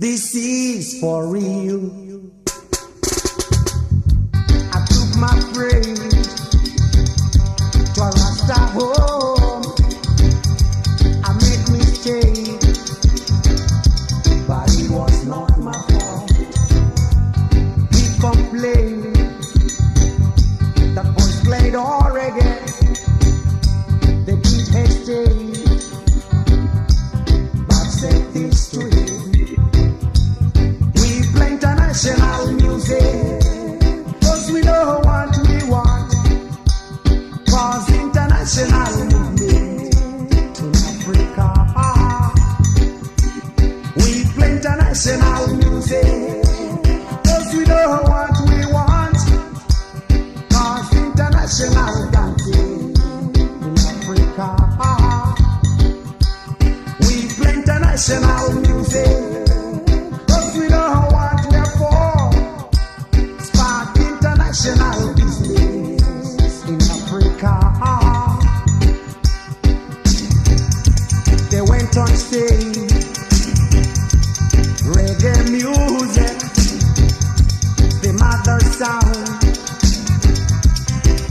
This is for real. I took my friend to a Rasta home. I made mistake, but it was not my fault. He complained that boys played all reggae. They didn't hesitate, but said this to him: we play international music, 'cause we know what we want. 'Cause international movement in Africa. We play international music, 'cause we know what we want. 'Cause international dancing in Africa. We play international music, 'cause we know what we're for. Spark international business in Africa. They went on stage, reggae music, the mother sound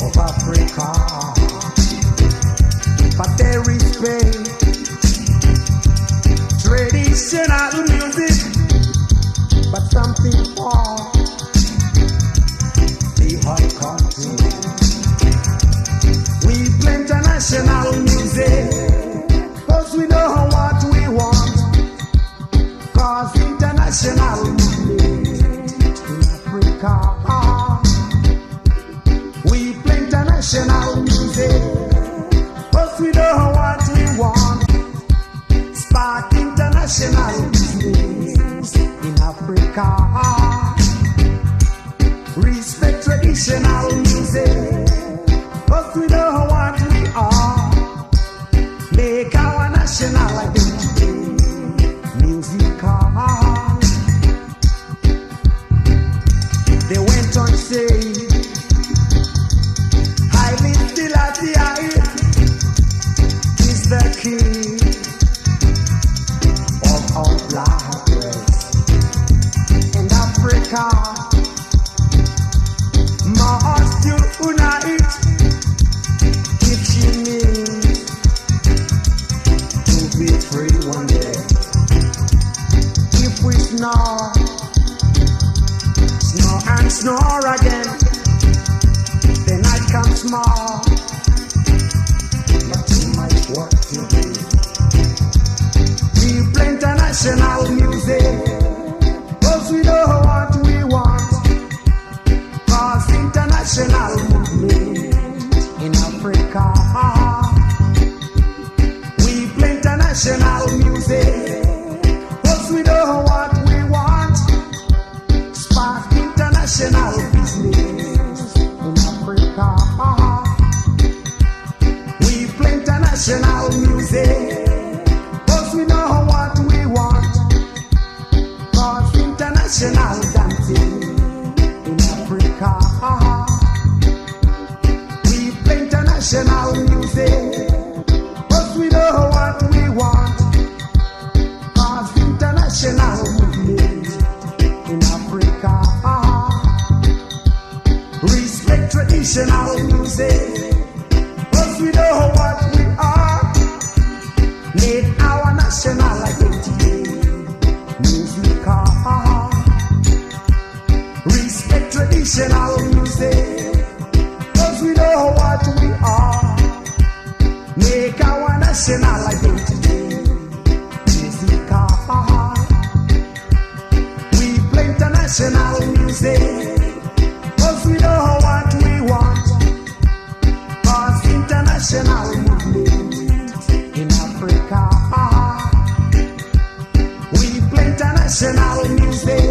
of Africa. But they respect traditional music, but something for the hot country. We play international music, 'cause we know what we want. 'Cause international movement in Africa. We play international music, 'cause we know what we want. Spark international business in Africa. Respect traditional music, 'cause we know what we are. Make our national identity musical. They went on stage, highly still at the eye is the king of all black race. And Africa must unite if she needs to be free one day. If we snore and snore again, the night comes more, but too much work to do. We play international music, 'cause we know what we want. 'Cause international movement in Africa. We play international music, 'cause we know what we want. Spark international business in Africa. We play international music, 'cause we know what we want. 'Cause international dancing in Africa. We play international music, 'cause we know what we want. 'Cause international movement in Africa. Respect traditional music, 'cause we know what we are. Make our national identity musical. Respect traditional music, 'cause we know what we are. Make our national identity musical. We play international music, 'cause we know what we want. 'Cause international movement in Africa. We play international music,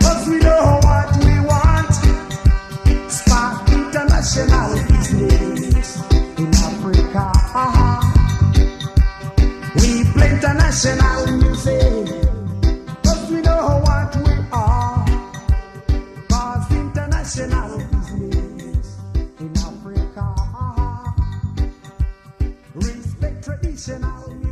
'cause we know what we want. Spark international business in Africa. We play international music, 'cause we know what we are. 'Cause international business in Africa. Respect traditional music.